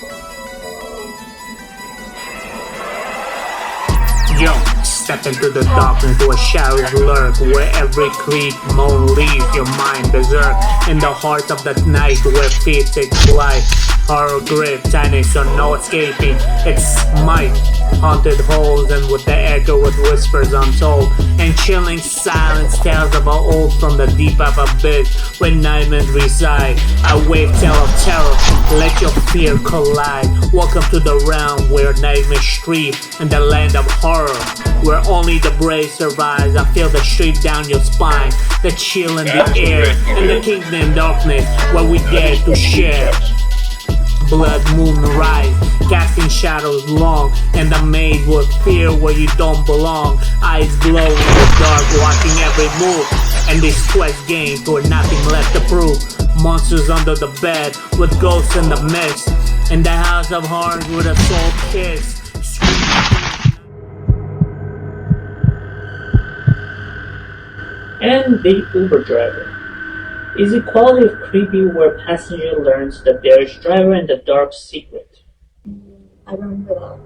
Yo, step into the darkness where shadows lurk, where every creak, moan leaves your mind berserk. In the heart of the night where fear takes flight, horror grip, tiny so no escaping its might. Haunted halls and with the echo with whispers untold, and chilling silence tales of our old from the deep of abyss where nightmares reside. A wave tale of terror, let your fear collide. Welcome to the realm where nightmares stream, in the land of horror where only the brave survives. I feel the streak down your spine, the chill in the air, and the kingdom darkness where we dare to share. Blood moon rise, casting shadows long, and the maze with fear where you don't belong. Eyes glow in the dark, watching every move, and this quest games where nothing left to prove. Monsters under the bed, with ghosts in the mist, in the house of horrors with a soul kiss. And the Uber driver. Is the quality of creepy where passenger learns that there is driver in the dark secret? I remember that.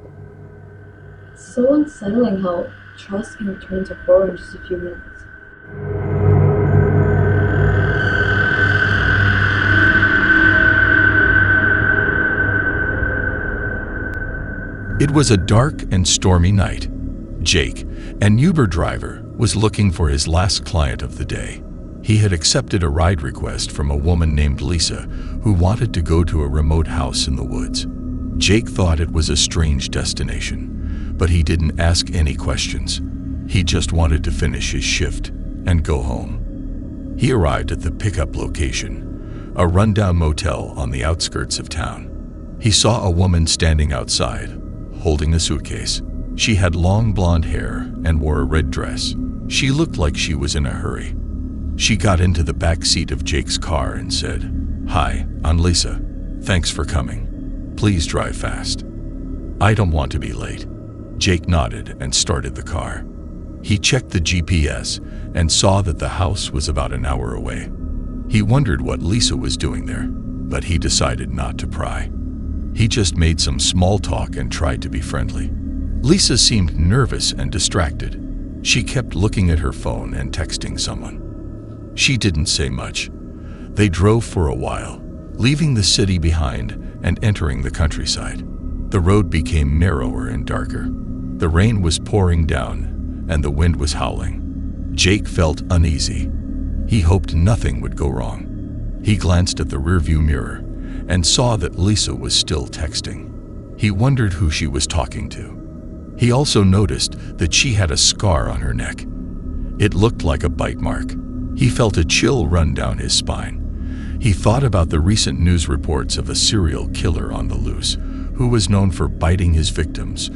It's so unsettling how trust can turn into horror in just a few minutes. It was a dark and stormy night. Jake, an Uber driver, was looking for his last client of the day. He had accepted a ride request from a woman named Lisa who wanted to go to a remote house in the woods. Jake thought it was a strange destination, but he didn't ask any questions. He just wanted to finish his shift and go home. He arrived at the pickup location, a rundown motel on the outskirts of town. He saw a woman standing outside, holding a suitcase. She had long blonde hair and wore a red dress. She looked like she was in a hurry. She got into the back seat of Jake's car and said, "Hi, I'm Lisa. Thanks for coming. Please drive fast. I don't want to be late." Jake nodded and started the car. He checked the GPS and saw that the house was about an hour away. He wondered what Lisa was doing there, but he decided not to pry. He just made some small talk and tried to be friendly. Lisa seemed nervous and distracted. She kept looking at her phone and texting someone. She didn't say much. They drove for a while, leaving the city behind and entering the countryside. The road became narrower and darker. The rain was pouring down and the wind was howling. Jake felt uneasy. He hoped nothing would go wrong. He glanced at the rearview mirror and saw that Lisa was still texting. He wondered who she was talking to. He also noticed that she had a scar on her neck. It looked like a bite mark. He felt a chill run down his spine. He thought about the recent news reports of a serial killer on the loose, who was known for biting his victims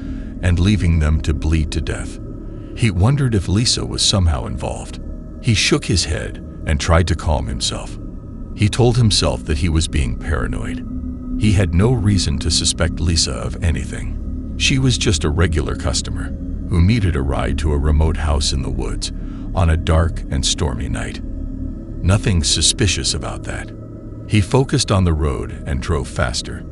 and leaving them to bleed to death. He wondered if Lisa was somehow involved. He shook his head and tried to calm himself. He told himself that he was being paranoid. He had no reason to suspect Lisa of anything. She was just a regular customer who needed a ride to a remote house in the woods on a dark and stormy night. Nothing suspicious about that. He focused on the road and drove faster.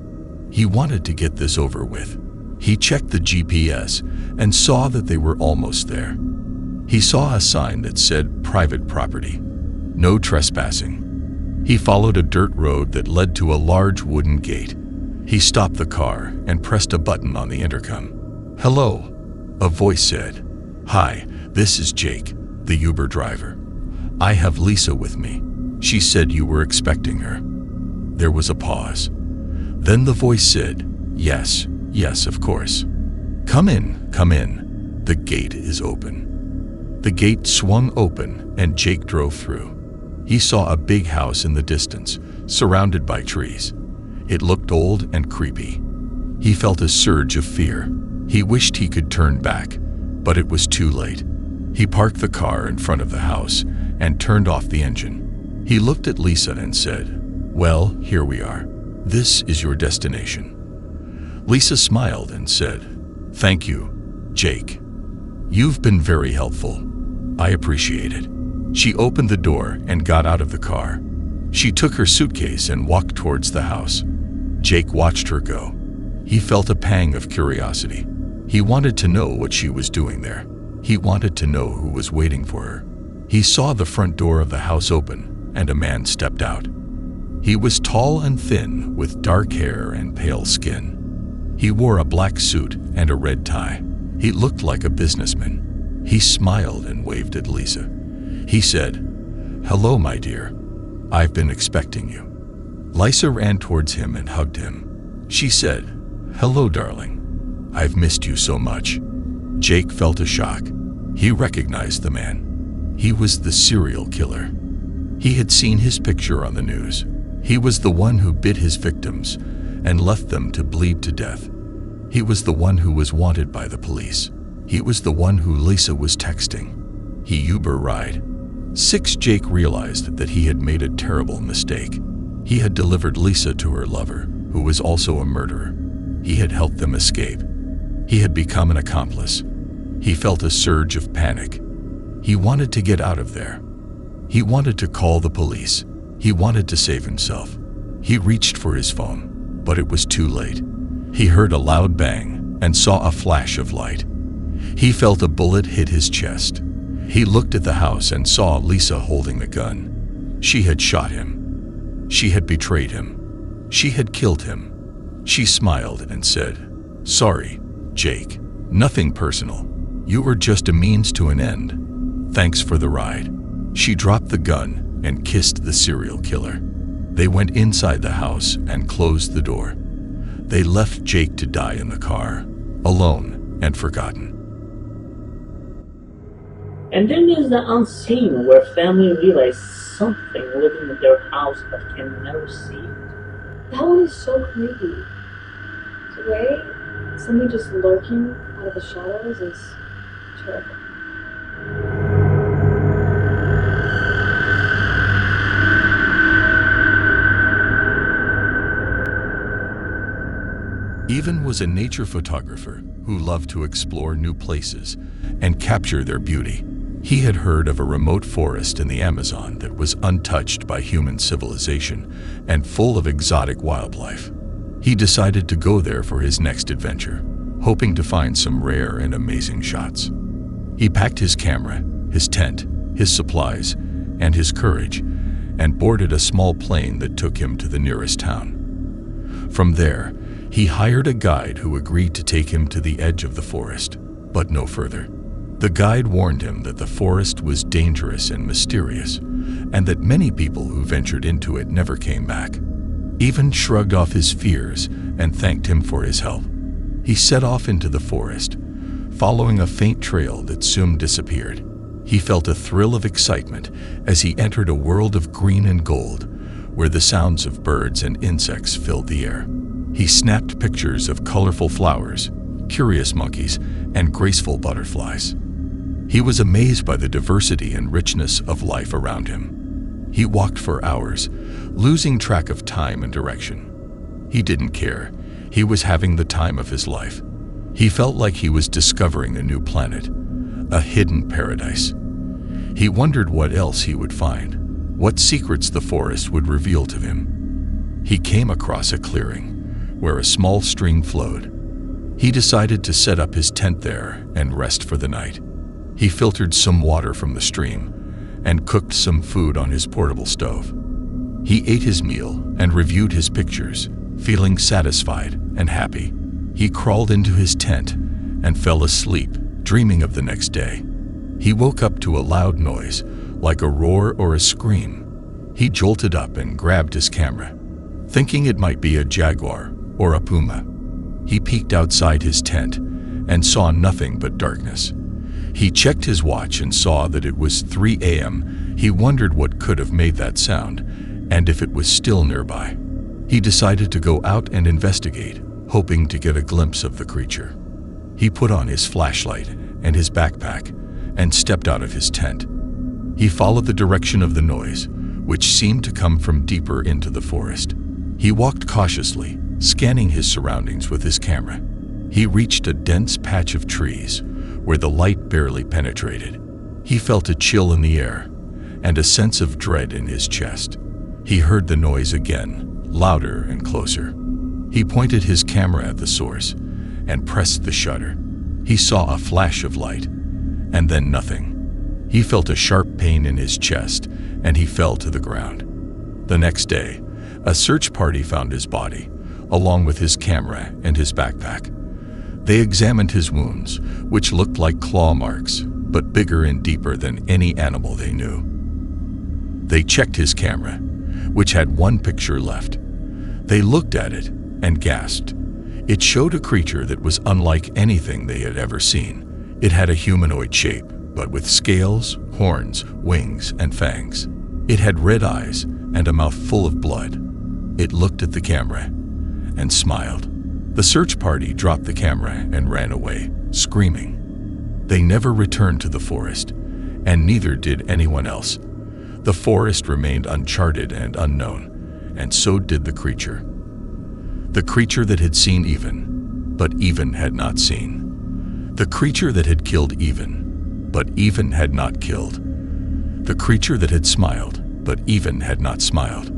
He wanted to get this over with. He checked the GPS and saw that they were almost there. He saw a sign that said private property, no trespassing. He followed a dirt road that led to a large wooden gate. He stopped the car and pressed a button on the intercom. "Hello," a voice said. "Hi, this is Jake, the Uber driver. I have Lisa with me. She said you were expecting her." There was a pause. Then the voice said, Yes, of course. Come in. The gate is open." The gate swung open and Jake drove through. He saw a big house in the distance, surrounded by trees. It looked old and creepy. He felt a surge of fear. He wished he could turn back, but it was too late. He parked the car in front of the house and turned off the engine. He looked at Lisa and said, "Well, here we are. This is your destination." Lisa smiled and said, "Thank you, Jake. You've been very helpful. I appreciate it." She opened the door and got out of the car. She took her suitcase and walked towards the house. Jake watched her go. He felt a pang of curiosity. He wanted to know what she was doing there. He wanted to know who was waiting for her. He saw the front door of the house open, and a man stepped out. He was tall and thin, with dark hair and pale skin. He wore a black suit and a red tie. He looked like a businessman. He smiled and waved at Lisa. He said, "Hello, my dear. I've been expecting you." Lisa ran towards him and hugged him. She said, "Hello, darling. I've missed you so much." Jake felt a shock. He recognized the man. He was the serial killer. He had seen his picture on the news. He was the one who bit his victims and left them to bleed to death. He was the one who was wanted by the police. He was the one who Lisa was texting. He Uber ride. Jake realized that he had made a terrible mistake. He had delivered Lisa to her lover, who was also a murderer. He had helped them escape. He had become an accomplice. He felt a surge of panic. He wanted to get out of there. He wanted to call the police. He wanted to save himself. He reached for his phone, but it was too late. He heard a loud bang and saw a flash of light. He felt a bullet hit his chest. He looked at the house and saw Lisa holding the gun. She had shot him. She had betrayed him. She had killed him. She smiled and said, "Sorry, Jake. Nothing personal. You were just a means to an end. Thanks for the ride." She dropped the gun and kissed the serial killer. They went inside the house and closed the door. They left Jake to die in the car, alone and forgotten. And then there's the unseen, where family realize something living in their house but can never see it. That one is so creepy. The way something just lurking out of the shadows is terrible. Even was a nature photographer who loved to explore new places and capture their beauty. He had heard of a remote forest in the Amazon that was untouched by human civilization and full of exotic wildlife. He decided to go there for his next adventure, hoping to find some rare and amazing shots. He packed his camera, his tent, his supplies, and his courage, and boarded a small plane that took him to the nearest town. From there, he hired a guide who agreed to take him to the edge of the forest, but no further. The guide warned him that the forest was dangerous and mysterious, and that many people who ventured into it never came back. Even shrugged off his fears and thanked him for his help. He set off into the forest, following a faint trail that soon disappeared. He felt a thrill of excitement as he entered a world of green and gold, where the sounds of birds and insects filled the air. He snapped pictures of colorful flowers, curious monkeys, and graceful butterflies. He was amazed by the diversity and richness of life around him. He walked for hours, losing track of time and direction. He didn't care. He was having the time of his life. He felt like he was discovering a new planet, a hidden paradise. He wondered what else he would find, what secrets the forest would reveal to him. He came across a clearing where a small stream flowed. He decided to set up his tent there and rest for the night. He filtered some water from the stream and cooked some food on his portable stove. He ate his meal and reviewed his pictures, feeling satisfied and happy. He crawled into his tent and fell asleep, dreaming of the next day. He woke up to a loud noise, like a roar or a scream. He jolted up and grabbed his camera, thinking it might be a jaguar or a puma. He peeked outside his tent and saw nothing but darkness. He checked his watch and saw that it was 3 a.m. He wondered what could have made that sound, and if it was still nearby. He decided to go out and investigate, hoping to get a glimpse of the creature. He put on his flashlight and his backpack and stepped out of his tent. He followed the direction of the noise, which seemed to come from deeper into the forest. He walked cautiously, scanning his surroundings with his camera. He reached a dense patch of trees where the light barely penetrated. He felt a chill in the air and a sense of dread in his chest. He heard the noise again, louder and closer. He pointed his camera at the source and pressed the shutter. He saw a flash of light, and then nothing. He felt a sharp pain in his chest, and he fell to the ground. The next day, a search party found his body, along with his camera and his backpack. They examined his wounds, which looked like claw marks, but bigger and deeper than any animal they knew. They checked his camera, which had one picture left. They looked at it and gasped. It showed a creature that was unlike anything they had ever seen. It had a humanoid shape, but with scales, horns, wings, and fangs. It had red eyes and a mouth full of blood. It looked at the camera and smiled. The search party dropped the camera and ran away, screaming. They never returned to the forest, and neither did anyone else. The forest remained uncharted and unknown, and so did the creature. The creature that had seen Even, but Even had not seen. The creature that had killed Even, but Even had not killed. The creature that had smiled, but Even had not smiled.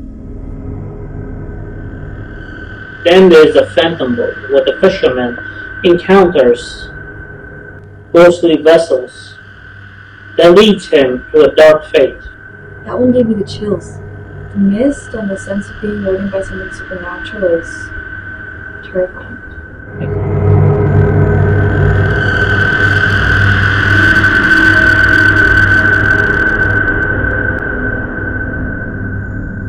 Then there's the phantom boat, where the fisherman encounters ghostly vessels that leads him to a dark fate. That one gave me the chills. The mist and the sense of being ridden by something supernatural is terrifying.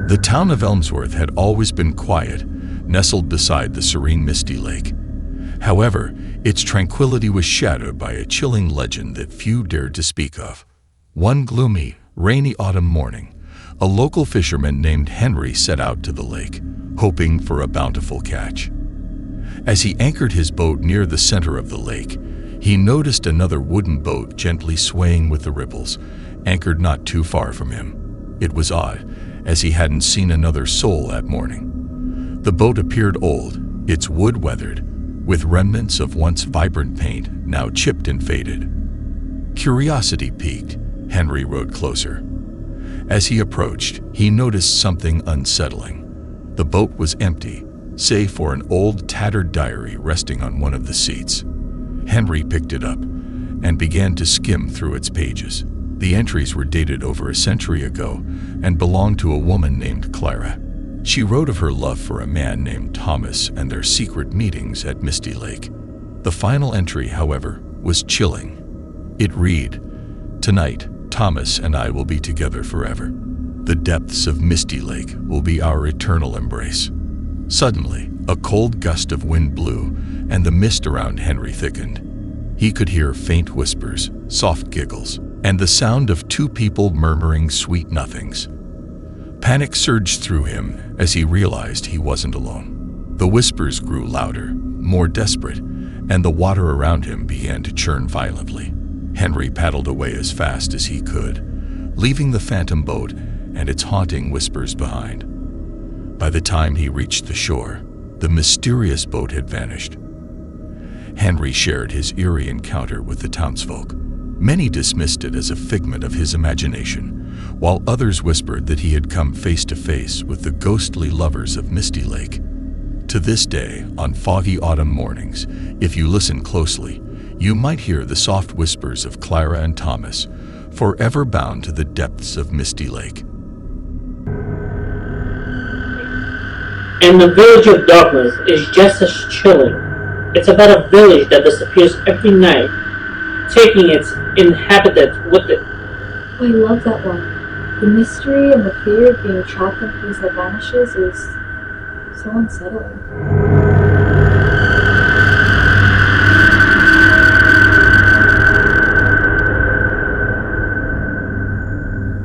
The town of Elmsworth had always been quiet, nestled beside the serene misty lake. However, its tranquility was shadowed by a chilling legend that few dared to speak of. One gloomy, rainy autumn morning, a local fisherman named Henry set out to the lake, hoping for a bountiful catch. As he anchored his boat near the center of the lake, he noticed another wooden boat gently swaying with the ripples, anchored not too far from him. It was odd, as he hadn't seen another soul that morning. The boat appeared old, its wood weathered, with remnants of once vibrant paint now chipped and faded. Curiosity piqued, Henry rowed closer. As he approached, he noticed something unsettling. The boat was empty, save for an old, tattered diary resting on one of the seats. Henry picked it up and began to skim through its pages. The entries were dated over a century ago and belonged to a woman named Clara. She wrote of her love for a man named Thomas and their secret meetings at Misty Lake. The final entry, however, was chilling. It read, "Tonight, Thomas and I will be together forever. The depths of Misty Lake will be our eternal embrace." Suddenly, a cold gust of wind blew, and the mist around Henry thickened. He could hear faint whispers, soft giggles, and the sound of two people murmuring sweet nothings. Panic surged through him as he realized he wasn't alone. The whispers grew louder, more desperate, and the water around him began to churn violently. Henry paddled away as fast as he could, leaving the phantom boat and its haunting whispers behind. By the time he reached the shore, the mysterious boat had vanished. Henry shared his eerie encounter with the townsfolk. Many dismissed it as a figment of his imagination, while others whispered that he had come face to face with the ghostly lovers of Misty Lake. To this day, on foggy autumn mornings, if you listen closely, you might hear the soft whispers of Clara and Thomas, forever bound to the depths of Misty Lake. And the Village of Darkness is just as chilling. It's about a village that disappears every night, taking its inhabitant with it. Oh, I love that one. The mystery and the fear of being trapped in a place that vanishes is so unsettling.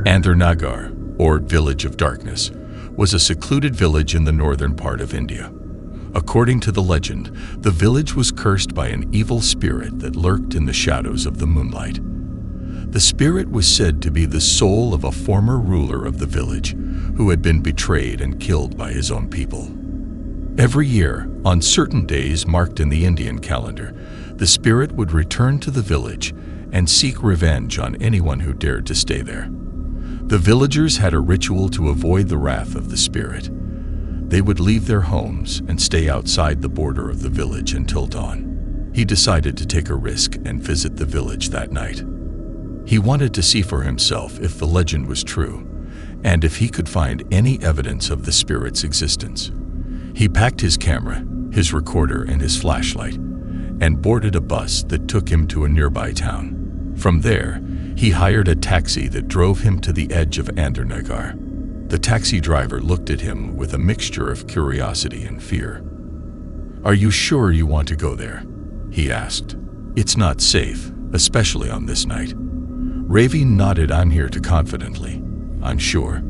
Andhanagar, or Village of Darkness, was a secluded village in the northern part of India. According to the legend, the village was cursed by an evil spirit that lurked in the shadows of the moonlight. The spirit was said to be the soul of a former ruler of the village who had been betrayed and killed by his own people. Every year, on certain days marked in the Indian calendar, the spirit would return to the village and seek revenge on anyone who dared to stay there. The villagers had a ritual to avoid the wrath of the spirit. They would leave their homes and stay outside the border of the village until dawn. He decided to take a risk and visit the village that night. He wanted to see for himself if the legend was true, and if he could find any evidence of the spirit's existence. He packed his camera, his recorder, and his flashlight, and boarded a bus that took him to a nearby town. From there, he hired a taxi that drove him to the edge of Andernagar. The taxi driver looked at him with a mixture of curiosity and fear. "Are you sure you want to go there?" he asked. "It's not safe, especially on this night." Ravi nodded. "I'm here to confidently. I'm sure.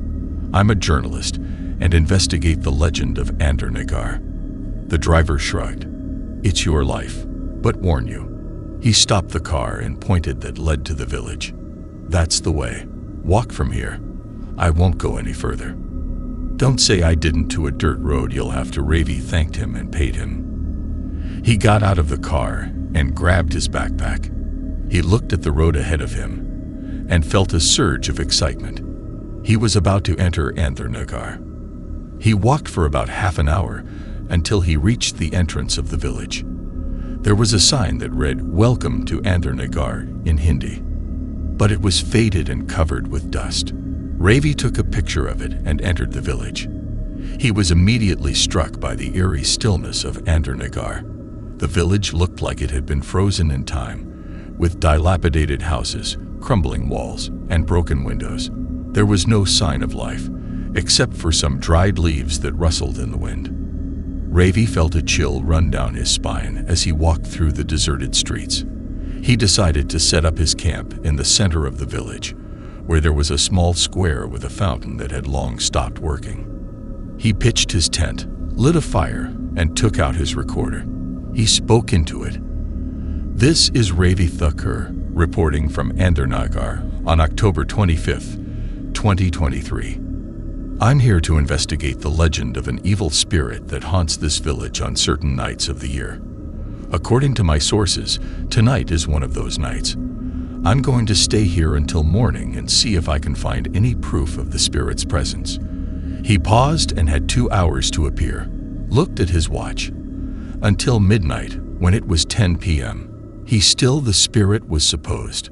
I'm a journalist and investigate the legend of Andernagar." The driver shrugged. "It's your life, but warn you." He stopped the car and pointed that led to the village. "That's the way. Walk from here. I won't go any further." "Don't say I didn't." To a dirt road you'll have to. Ravi thanked him and paid him. He got out of the car and grabbed his backpack. He looked at the road ahead of him and felt a surge of excitement. He was about to enter Andernagar. He walked for about half an hour until he reached the entrance of the village. There was a sign that read, "Welcome to Andernagar" in Hindi, but it was faded and covered with dust. Ravi took a picture of it and entered the village. He was immediately struck by the eerie stillness of Andernagar. The village looked like it had been frozen in time, with dilapidated houses, crumbling walls, and broken windows. There was no sign of life, except for some dried leaves that rustled in the wind. Ravi felt a chill run down his spine as he walked through the deserted streets. He decided to set up his camp in the center of the village, where there was a small square with a fountain that had long stopped working. He pitched his tent, lit a fire, and took out his recorder. He spoke into it. "This is Ravi Thakur, reporting from Andernagar on October 25th, 2023. I'm here to investigate the legend of an evil spirit that haunts this village on certain nights of the year. According to my sources, tonight is one of those nights. I'm going to stay here until morning and see if I can find any proof of the spirit's presence." He paused and had 2 hours to appear, looked at his watch. Until midnight, when it was 10 p.m. The spirit was supposed